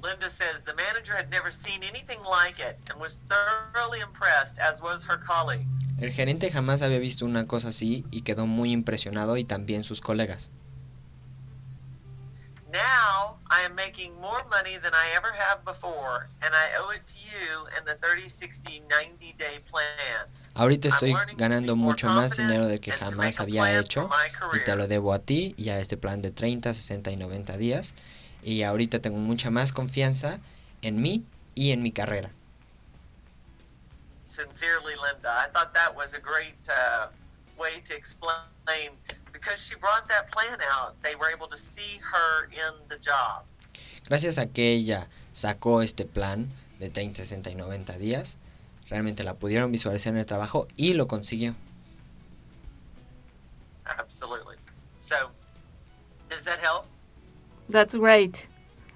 S4: Linda says the manager had never seen anything like it and was thoroughly impressed, as was her colleagues.
S5: El gerente jamás había visto una cosa así y quedó muy impresionado, y también sus colegas.
S4: Now I am making more money than I ever have before, and I owe it to you and the 30, 60, 90-day plan.
S5: Ahorita estoy
S4: I'm learning to
S5: ganando
S4: be more
S5: mucho más
S4: confident
S5: dinero del que
S4: and to
S5: jamás
S4: make a
S5: había
S4: plan
S5: hecho,
S4: for my
S5: y te
S4: career.
S5: lo debo a ti y a este plan de 30, 60 y 90 días. Y ahorita tengo mucha más confianza en mí y en mi carrera.
S4: Sincerely, Linda. I thought that was a great way to explain, because she brought that plan out, they were able to see her in the job.
S5: Gracias a que ella sacó este plan de 30, 60 y 90 días, realmente la pudieron visualizar en el trabajo y lo consiguió.
S4: Absolutely. So, does that help?
S3: That's great.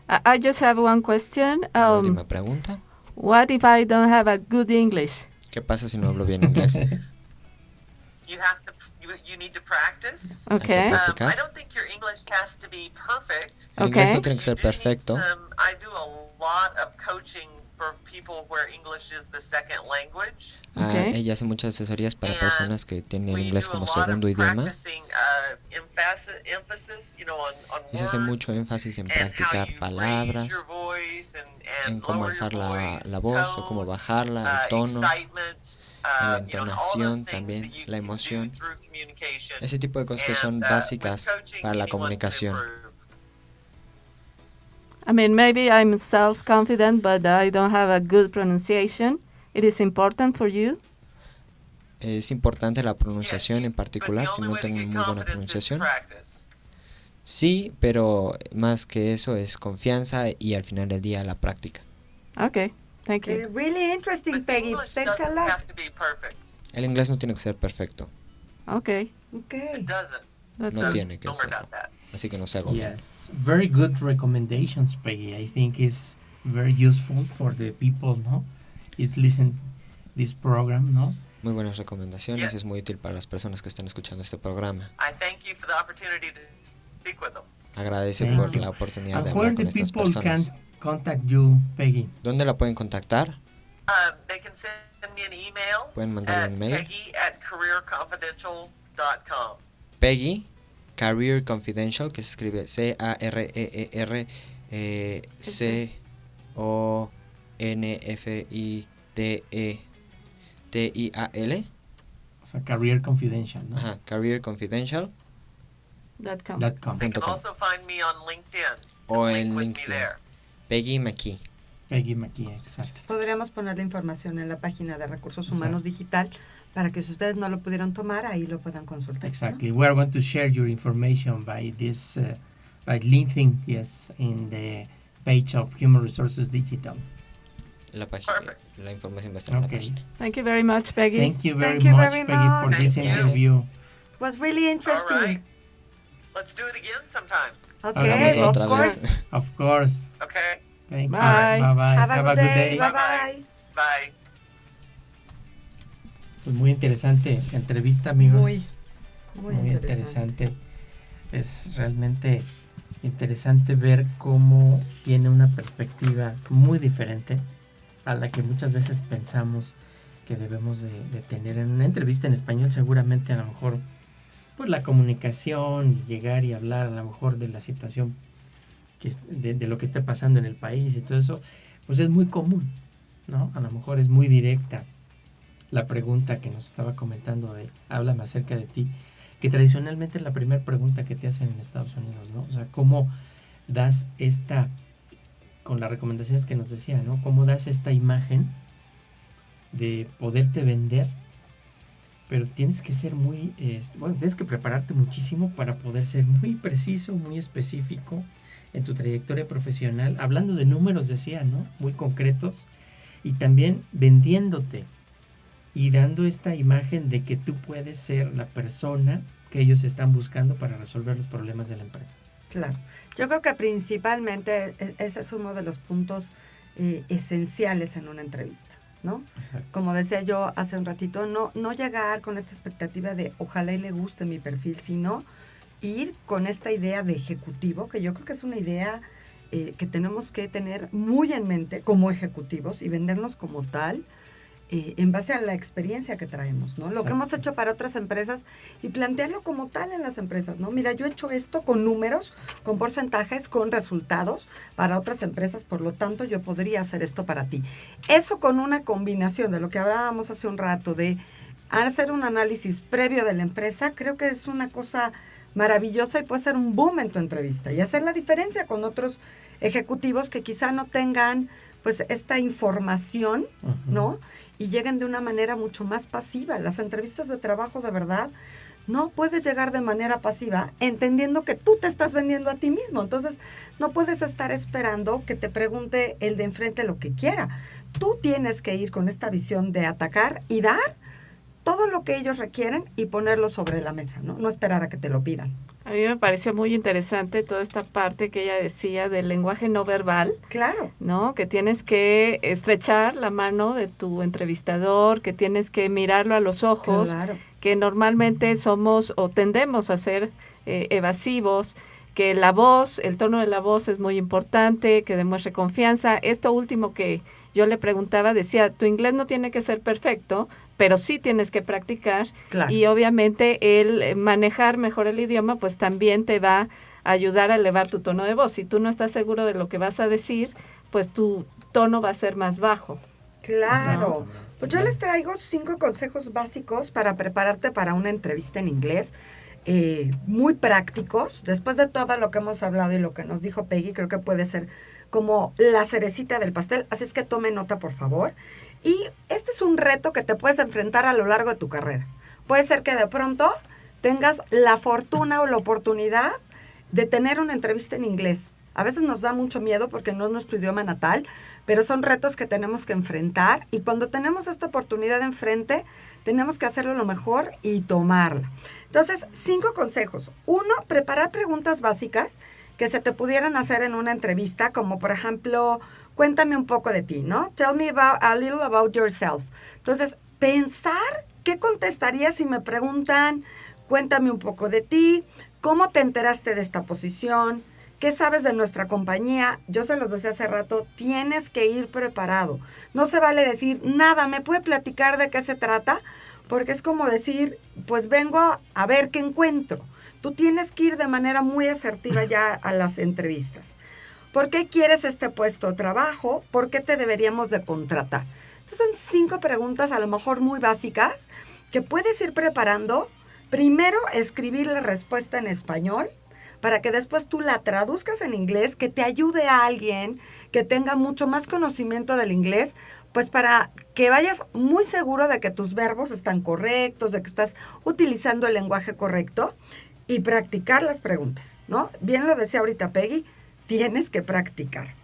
S3: I just have one question.
S5: La última pregunta.
S3: What if I don't have a good English?
S5: ¿Qué pasa si no hablo bien inglés?
S4: You have to. You need to practice.
S3: Okay.
S5: Practicar.
S4: I don't think your English has to be perfect.
S5: El inglés
S3: Okay.
S5: no tiene que ser
S4: You do need
S5: perfecto.
S4: I do a lot of coaching for people where English is the second language.
S3: Okay.
S5: Ella hace muchas asesorías para
S4: And
S5: personas que tienen
S4: We
S5: inglés
S4: do
S5: como
S4: a lot of
S5: segundo idioma.
S4: practicing, emphasis, on
S5: Y se hace
S4: words,
S5: mucho énfasis en
S4: and how
S5: practicar
S4: you
S5: palabras,
S4: raise your voice and
S5: en cómo
S4: lower your
S5: alzar
S4: voice,
S5: la voz o
S4: tone,
S5: cómo bajarla, el tono,
S4: excitement,
S5: en la
S4: all those
S5: entonación
S4: things
S5: también,
S4: that you
S5: la
S4: can do
S5: emoción.
S4: through communication.
S5: Ese tipo de cosas que son
S4: And,
S5: básicas
S4: with coaching,
S5: para la
S4: anyone can
S5: comunicación.
S4: improve.
S3: I mean, maybe I'm self-confident, but I don't have a good pronunciation. It is important for you?
S5: Es importante la pronunciación en
S4: Yes, but
S5: particular,
S4: the
S5: si
S4: only
S5: no
S4: way to
S5: tengo
S4: get
S5: muy buena
S4: confidence is to
S5: pronunciación.
S4: practice.
S5: Sí, pero más que eso es confianza y al final del día la práctica.
S3: Okay, thank you.
S2: Really interesting,
S4: But
S2: Peggy.
S4: English
S2: Thanks a
S4: doesn't
S2: lot.
S4: have to be perfect.
S5: El inglés no tiene que ser perfecto,
S3: Okay,
S2: Okay.
S4: It doesn't.
S3: that's
S5: no
S3: good.
S5: tiene que
S4: Don't worry
S5: serlo.
S4: about that.
S5: Así que no se agobien.
S1: Yes, very good recommendations, Peggy. I think it's very useful for the people, no? Is listen this program, no?
S5: Muy buenas recomendaciones,
S4: Yes.
S5: es muy útil para las personas que están escuchando este programa.
S4: I thank you for the opportunity to speak with them.
S5: Agradece
S1: Thank
S5: por
S1: you.
S5: la oportunidad de
S1: And where
S5: hablar
S1: the
S5: con estas
S1: people can
S5: personas.
S1: contact you, Peggy?
S5: ¿Dónde la pueden contactar?
S4: They can send me an email
S5: Pueden mandarle
S4: at
S5: un mail.
S4: peggy@careerconfidential.com.
S5: Peggy, Career Confidential, que se escribe CAREERCONFIDENTIAL.
S1: O sea, Career Confidential, ¿no?
S5: Ajá, Career Confidential.
S3: .com.
S1: .com.
S4: They can
S5: .com.
S4: also find me on LinkedIn.
S5: O
S4: Link
S5: en
S4: with me
S5: LinkedIn.
S4: there.
S5: Peggy McKee.
S1: Peggy McKee, exacto.
S2: Podríamos poner la información en la página de Recursos Humanos
S1: Exacto.
S2: Digital para que si ustedes no lo pudieron tomar, ahí lo puedan consultar. ¿no?
S1: Exactly. We are going to share your information by this, by LinkedIn, yes, in the page of Human Resources Digital.
S5: La página,
S4: Perfect.
S5: la información va a estar en la
S1: Okay.
S5: página.
S3: Thank you very much, Peggy.
S1: Thank you very
S2: Thank you
S1: much,
S2: very
S1: Peggy, for
S2: much.
S1: this
S4: Thank you.
S1: interview.
S2: It was really interesting.
S4: All right. Let's do it again sometime.
S2: Okay,
S1: Hagámoslo
S2: of
S5: otra
S2: course.
S5: vez.
S1: Of course.
S4: Okay?
S1: Thank
S3: Bye.
S1: you. Bye-bye.
S2: Have a good day. Bye
S4: Bye-bye.
S2: bye.
S4: Bye.
S1: Pues muy interesante entrevista, amigos.
S2: Muy
S1: Muy
S2: interesante.
S1: interesante. Es realmente interesante ver cómo tiene una perspectiva muy diferente a la que muchas veces pensamos que debemos de tener en una entrevista en español. Seguramente a lo mejor pues la comunicación y llegar y hablar a lo mejor de la situación de lo que esté pasando en el país y todo eso, pues es muy común, ¿no? A lo mejor es muy directa la pregunta que nos estaba comentando de háblame acerca de ti, que tradicionalmente es la primera pregunta que te hacen en Estados Unidos, ¿no? O sea, ¿cómo das esta, con las recomendaciones que nos decía, ¿no? ¿Cómo das esta imagen de poderte vender? Pero tienes que ser muy, tienes que prepararte muchísimo para poder ser muy preciso, muy específico en tu trayectoria profesional, hablando de números, decía, ¿no? Muy concretos, y también vendiéndote y dando esta imagen de que tú puedes ser la persona que ellos están buscando para resolver los problemas de la empresa.
S2: Claro. Yo creo que principalmente ese es uno de los puntos esenciales en una entrevista, ¿no?
S1: Exacto.
S2: Como decía yo hace un ratito, no llegar con esta expectativa de ojalá y le guste mi perfil, sino ir con esta idea de ejecutivo, que yo creo que es una idea que tenemos que tener muy en mente como ejecutivos y vendernos como tal, en base a la experiencia que traemos, ¿no? Lo que hemos hecho para otras empresas y plantearlo como tal en las empresas, ¿no? Mira, yo he hecho esto con números, con porcentajes, con resultados para otras empresas, por lo tanto yo podría hacer esto para ti. Eso con una combinación de lo que hablábamos hace un rato, de hacer un análisis previo de la empresa, creo que es una cosa maravillosa y puede ser un boom en tu entrevista y hacer la diferencia con otros ejecutivos que quizá no tengan pues esta información,
S1: Ujú.
S2: ¿no? Y lleguen de una manera mucho más pasiva. Las entrevistas de trabajo, de verdad, no puedes llegar de manera pasiva entendiendo que tú te estás vendiendo a ti mismo. Entonces, no puedes estar esperando que te pregunte el de enfrente lo que quiera. Tú tienes que ir con esta visión de atacar y dar todo lo que ellos requieren y ponerlo sobre la mesa, ¿no? No esperar a que te lo pidan.
S3: A mí me pareció muy interesante toda esta parte que ella decía del lenguaje no verbal,
S2: Claro.
S3: ¿no? Que tienes que estrechar la mano de tu entrevistador, que tienes que mirarlo a los ojos,
S2: Claro.
S3: que normalmente somos o tendemos a ser evasivos, que la voz, el tono de la voz es muy importante, que demuestre confianza. Esto último que yo le preguntaba, decía, tu inglés no tiene que ser perfecto, pero sí tienes que practicar.
S2: Claro.
S3: Y obviamente el manejar mejor el idioma, pues también te va a ayudar a elevar tu tono de voz. Si tú no estás seguro de lo que vas a decir, pues tu tono va a ser más bajo.
S2: Claro.
S1: Ajá.
S2: Pues yo les traigo 5 consejos básicos para prepararte para una entrevista en inglés, muy prácticos. Después de todo lo que hemos hablado y lo que nos dijo Peggy, creo que puede ser como la cerecita del pastel. Así es que tome nota, por favor. Y este es un reto que te puedes enfrentar a lo largo de tu carrera. Puede ser que de pronto tengas la fortuna o la oportunidad de tener una entrevista en inglés. A veces nos da mucho miedo porque no es nuestro idioma natal, pero son retos que tenemos que enfrentar y cuando tenemos esta oportunidad enfrente, tenemos que hacerlo lo mejor y tomarla. Entonces, 5 consejos. 1, preparar preguntas básicas que se te pudieran hacer en una entrevista, como por ejemplo, cuéntame un poco de ti, ¿no? Tell me a little about yourself. Entonces, pensar qué contestaría si me preguntan, cuéntame un poco de ti, cómo te enteraste de esta posición, ¿qué sabes de nuestra compañía? Yo se los decía hace rato, tienes que ir preparado. No se vale decir, nada, ¿me puede platicar de qué se trata? Porque es como decir, pues vengo a ver qué encuentro. Tú tienes que ir de manera muy asertiva ya a las entrevistas. ¿Por qué quieres este puesto de trabajo? ¿Por qué te deberíamos de contratar? Estas son 5 preguntas a lo mejor muy básicas que puedes ir preparando. Primero, escribir la respuesta en español, para que después tú la traduzcas en inglés, que te ayude a alguien que tenga mucho más conocimiento del inglés, pues para que vayas muy seguro de que tus verbos están correctos, de que estás utilizando el lenguaje correcto y practicar las preguntas, ¿no? Bien lo decía ahorita Peggy, tienes que practicar.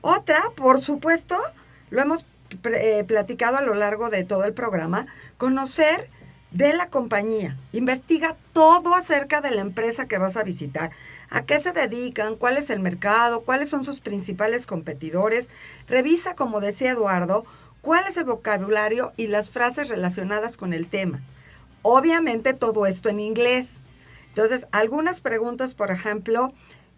S2: Otra, por supuesto, lo hemos platicado a lo largo de todo el programa, conocer de la compañía. Investiga todo acerca de la empresa que vas a visitar. ¿A qué se dedican? ¿Cuál es el mercado? ¿Cuáles son sus principales competidores? Revisa, como decía Eduardo, cuál es el vocabulario y las frases relacionadas con el tema. Obviamente todo esto en inglés. Entonces, algunas preguntas, por ejemplo,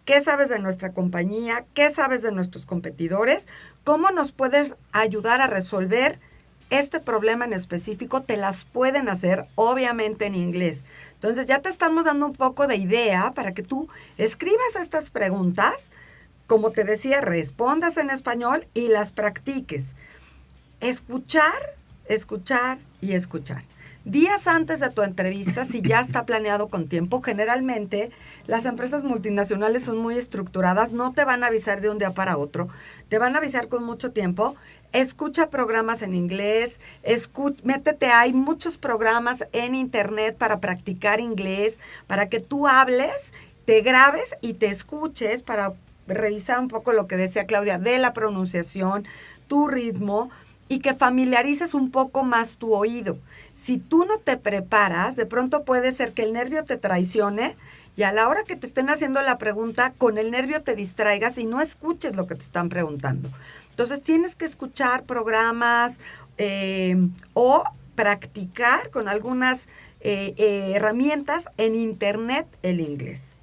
S2: ¿qué sabes de nuestra compañía? ¿Qué sabes de nuestros competidores? ¿Cómo nos puedes ayudar a resolver este problema en específico? Te las pueden hacer, obviamente, en inglés. Entonces, ya te estamos dando un poco de idea para que tú escribas estas preguntas, como te decía, respondas en español y las practiques. Escuchar, escuchar y escuchar. Días antes de tu entrevista, si ya está planeado con tiempo, generalmente las empresas multinacionales son muy estructuradas, no te van a avisar de un día para otro, te van a avisar con mucho tiempo. Escucha programas en inglés, métete, hay muchos programas en internet para practicar inglés, para que tú hables, te grabes y te escuches para revisar un poco lo que decía Claudia de la pronunciación, tu ritmo, y que familiarices un poco más tu oído. Si tú no te preparas, de pronto puede ser que el nervio te traicione y a la hora que te estén haciendo la pregunta, con el nervio te distraigas y no escuches lo que te están preguntando. Entonces tienes que escuchar programas o practicar con algunas herramientas en internet el inglés.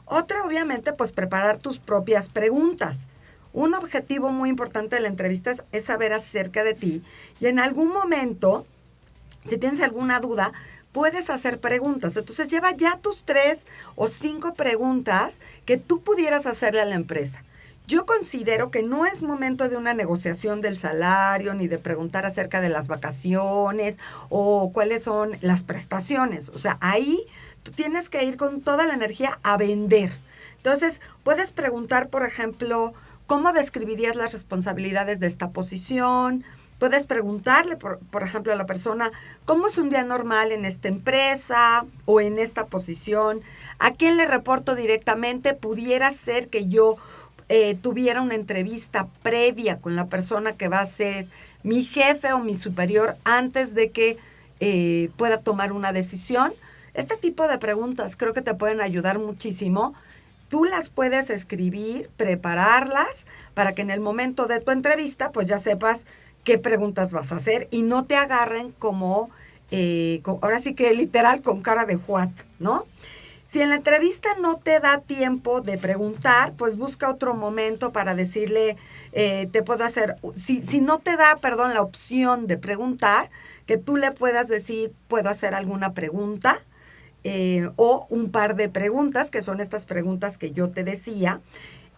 S2: Otra, obviamente, pues preparar tus propias preguntas. Un objetivo muy importante de la entrevista es saber acerca de ti y en algún momento, si tienes alguna duda, puedes hacer preguntas. Entonces lleva ya tus 3 o 5 preguntas que tú pudieras hacerle a la empresa. Yo considero que no es momento de una negociación del salario ni de preguntar acerca de las vacaciones o cuáles son las prestaciones. O sea, ahí tú tienes que ir con toda la energía a vender. Entonces, puedes preguntar, por ejemplo, ¿cómo describirías las responsabilidades de esta posición? Puedes preguntarle, por ejemplo, a la persona, ¿cómo es un día normal en esta empresa o en esta posición? ¿A quién le reporto directamente? Pudiera ser que yo tuviera una entrevista previa con la persona que va a ser mi jefe o mi superior antes de que pueda tomar una decisión. Este tipo de preguntas creo que te pueden ayudar muchísimo. Tú las puedes escribir, prepararlas, para que en el momento de tu entrevista pues ya sepas qué preguntas vas a hacer y no te agarren como, ahora sí que literal, con cara de what, ¿no? Si en la entrevista no te da tiempo de preguntar, pues busca otro momento para decirle, te puedo hacer, si no te da, la opción de preguntar, que tú le puedas decir, puedo hacer alguna pregunta, o un par de preguntas, que son estas preguntas que yo te decía,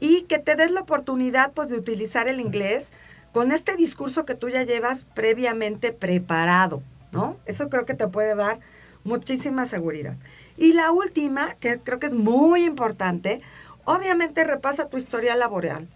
S2: y que te des la oportunidad pues de utilizar el inglés con este discurso que tú ya llevas previamente preparado, ¿no? Eso creo que te puede dar muchísima seguridad. Y la última, que creo que es muy importante, obviamente repasa tu historia laboral.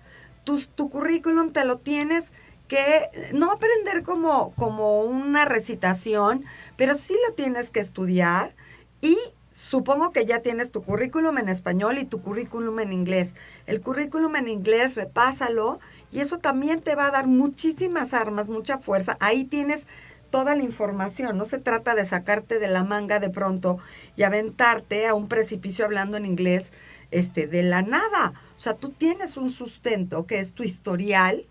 S2: Tu currículum te lo tienes que no aprender como una recitación, pero sí lo tienes que estudiar. Y supongo que ya tienes tu currículum en español y tu currículum en inglés. El currículum en inglés, repásalo, y eso también te va a dar muchísimas armas, mucha fuerza. Ahí tienes toda la información. No se trata de sacarte de la manga de pronto y aventarte a un precipicio hablando en inglés de la nada. O sea, tú tienes un sustento que es tu historial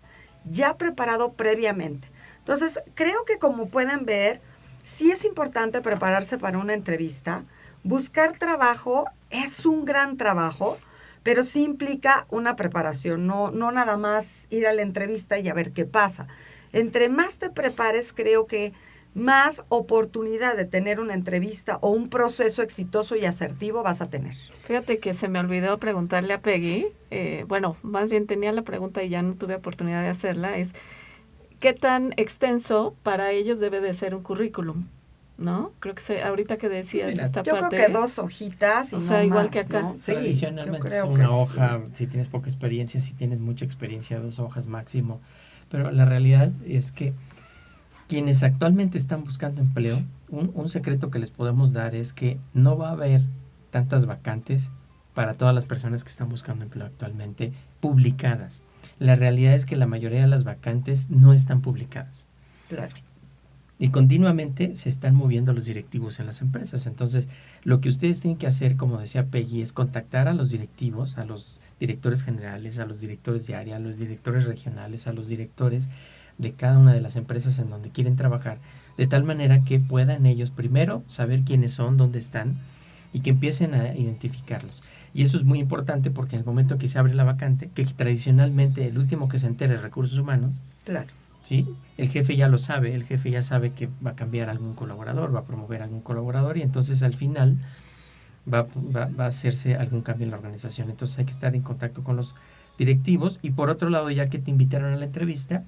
S2: ya preparado previamente. Entonces, creo que como pueden ver, sí es importante prepararse para una entrevista. Buscar trabajo es un gran trabajo, pero sí implica una preparación, no nada más ir a la entrevista y a ver qué pasa. Entre más te prepares, creo que más oportunidad de tener una entrevista o un proceso exitoso y asertivo vas a tener.
S3: Fíjate que se me olvidó preguntarle a Peggy, más bien tenía la pregunta y ya no tuve oportunidad de hacerla, es ¿qué tan extenso para ellos debe de ser un currículum? ¿No? Creo que ahorita que decías esta
S2: yo
S3: parte.
S2: Yo creo que 2 hojitas y
S3: o sea,
S2: no
S3: igual
S2: más,
S3: que acá.
S2: ¿no? Sí,
S1: tradicionalmente es una hoja, si tienes poca experiencia, si tienes mucha experiencia, 2 hojas máximo. Pero la realidad es que quienes actualmente están buscando empleo, un secreto que les podemos dar es que no va a haber tantas vacantes para todas las personas que están buscando empleo actualmente publicadas. La realidad es que la mayoría de las vacantes no están publicadas.
S2: Claro.
S1: Y continuamente se están moviendo los directivos en las empresas. Entonces, lo que ustedes tienen que hacer, como decía Peggy, es contactar a los directivos, a los directores generales, a los directores de área, a los directores regionales, a los directores de cada una de las empresas en donde quieren trabajar, de tal manera que puedan ellos primero saber quiénes son, dónde están, y que empiecen a identificarlos. Y eso es muy importante porque en el momento que se abre la vacante, que tradicionalmente el último que se entere es Recursos Humanos,
S2: claro,
S1: ¿sí? El jefe ya lo sabe, el jefe ya sabe que va a cambiar algún colaborador, va a promover algún colaborador, y entonces al final va a hacerse algún cambio en la organización. Entonces hay que estar en contacto con los directivos. Y por otro lado, ya que te invitaron a la entrevista,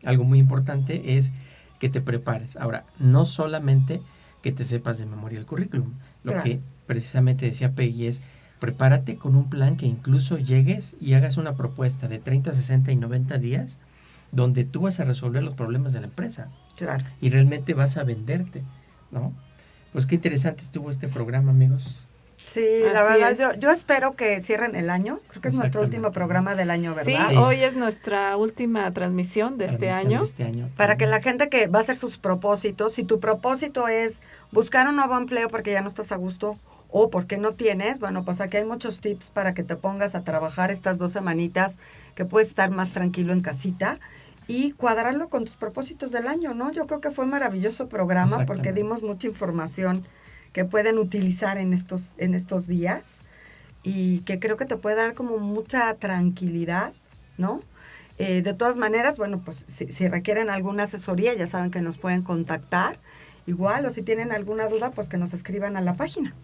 S1: algo muy importante es que te prepares. Ahora, no solamente que te sepas de memoria el currículum, lo que precisamente decía Peggy es, prepárate con un plan que incluso llegues y hagas una propuesta de 30, 60 y 90 días donde tú vas a resolver los problemas de la empresa.
S2: Claro.
S1: Y realmente vas a venderte, ¿no? Pues qué interesante estuvo este programa, amigos.
S2: Sí, la verdad, yo espero que cierren el año. Creo que es nuestro último programa del año, ¿verdad?
S3: Sí, hoy es nuestra última transmisión de este año.
S2: Para que la gente que va a hacer sus propósitos, si tu propósito es buscar un nuevo empleo porque ya no estás a gusto o porque no tienes, bueno, pues aquí hay muchos tips para que te pongas a trabajar estas 2 semanitas que puedes estar más tranquilo en casita y cuadrarlo con tus propósitos del año, ¿no? Yo creo que fue un maravilloso programa porque dimos mucha información que pueden utilizar en estos días y que creo que te puede dar como mucha tranquilidad, ¿no? De todas maneras, bueno, pues si requieren alguna asesoría, ya saben que nos pueden contactar igual, o si tienen alguna duda, pues que nos escriban a la página.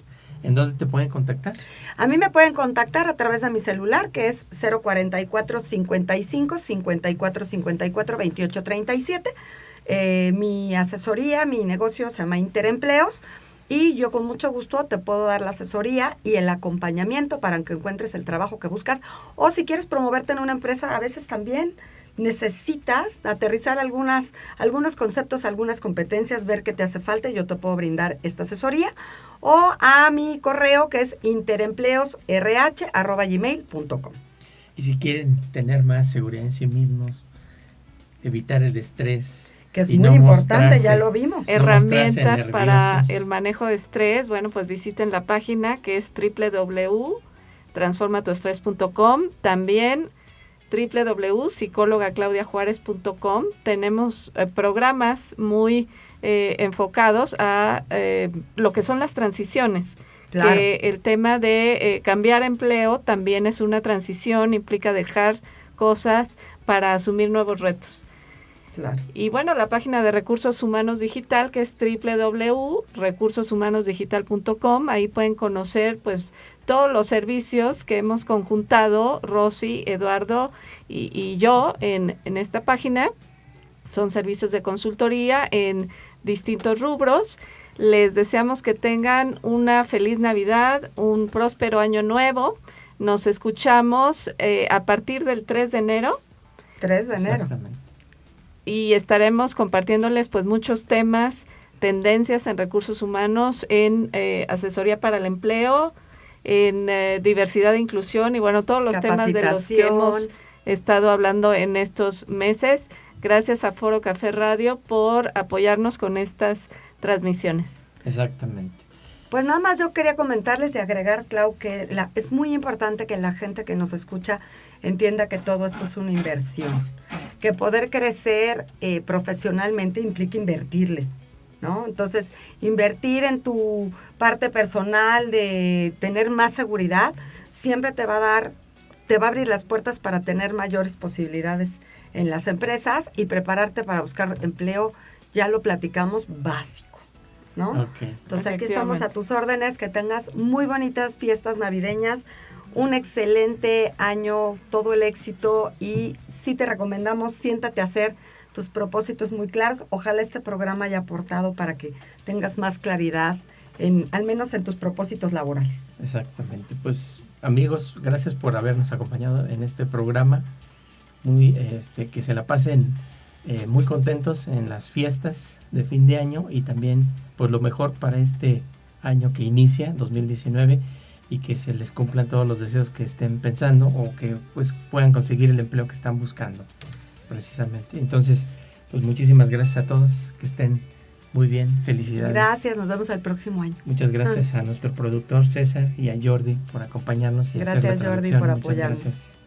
S1: ¿En dónde te pueden contactar?
S2: A mí me pueden contactar a través de mi celular, que es 044 55 54 54 28 37. Mi asesoría, mi negocio se llama Interempleos. y yo con mucho gusto te puedo dar la asesoría y el acompañamiento para que encuentres el trabajo que buscas, o si quieres promoverte en una empresa, a veces también necesitas aterrizar algunos conceptos, algunas competencias, ver qué te hace falta y yo te puedo brindar esta asesoría, o a mi correo que es interempleosrh@gmail.com.
S1: Y si quieren tener más seguridad en sí mismos, evitar el estrés,
S2: Que es
S1: y
S2: muy
S1: no
S2: importante,
S1: mostrarse,
S2: ya lo vimos.
S3: Herramientas para
S1: nerviosos.
S3: el manejo de estrés, bueno, pues visiten la página que es www.transformatuestrés.com, también www.psicólogaclaudiajuarez.com. Tenemos programas muy enfocados a lo que son las transiciones.
S2: Claro.
S3: Que el tema de cambiar empleo también es una transición, implica dejar cosas para asumir nuevos retos.
S2: Claro.
S3: Y bueno, la página de Recursos Humanos Digital, que es www.recursoshumanosdigital.com, ahí pueden conocer pues todos los servicios que hemos conjuntado Rosy, Eduardo y yo en esta página. Son servicios de consultoría en distintos rubros. Les deseamos que tengan una feliz Navidad, un próspero año nuevo. Nos escuchamos a partir del 3 de enero.
S2: 3 de enero.
S1: Exactamente.
S3: Y estaremos compartiéndoles pues muchos temas, tendencias en recursos humanos, en asesoría para el empleo, en diversidad e inclusión y bueno, todos los temas de los que hemos estado hablando en estos meses. Gracias a Foro Café Radio por apoyarnos con estas transmisiones.
S1: Exactamente.
S2: Pues nada más yo quería comentarles y agregar, Clau, que es muy importante que la gente que nos escucha entienda que todo esto es una inversión, que poder crecer profesionalmente implica invertirle, ¿no? Entonces, invertir en tu parte personal de tener más seguridad siempre te va a abrir las puertas para tener mayores posibilidades en las empresas y prepararte para buscar empleo, ya lo platicamos, básico, ¿no?
S1: Okay.
S2: Entonces aquí estamos a tus órdenes, que tengas muy bonitas fiestas navideñas, un excelente año, todo el éxito, y sí te recomendamos, siéntate a hacer tus propósitos muy claros. Ojalá este programa haya aportado para que tengas más claridad, al menos en tus propósitos laborales.
S1: Exactamente. Pues amigos, gracias por habernos acompañado en este programa. Muy, que se la pasen muy contentos en las fiestas de fin de año y también pues lo mejor para este año que inicia, 2019, y que se les cumplan todos los deseos que estén pensando o que pues puedan conseguir el empleo que están buscando precisamente. Entonces, pues muchísimas gracias a todos, que estén muy bien, felicidades.
S2: Gracias, nos vemos el próximo año.
S1: Muchas gracias a nuestro productor César y a Jordi por acompañarnos y hacer la
S2: Gracias, Jordi,
S1: traducción.
S2: por
S1: Muchas
S2: apoyarnos.
S1: gracias.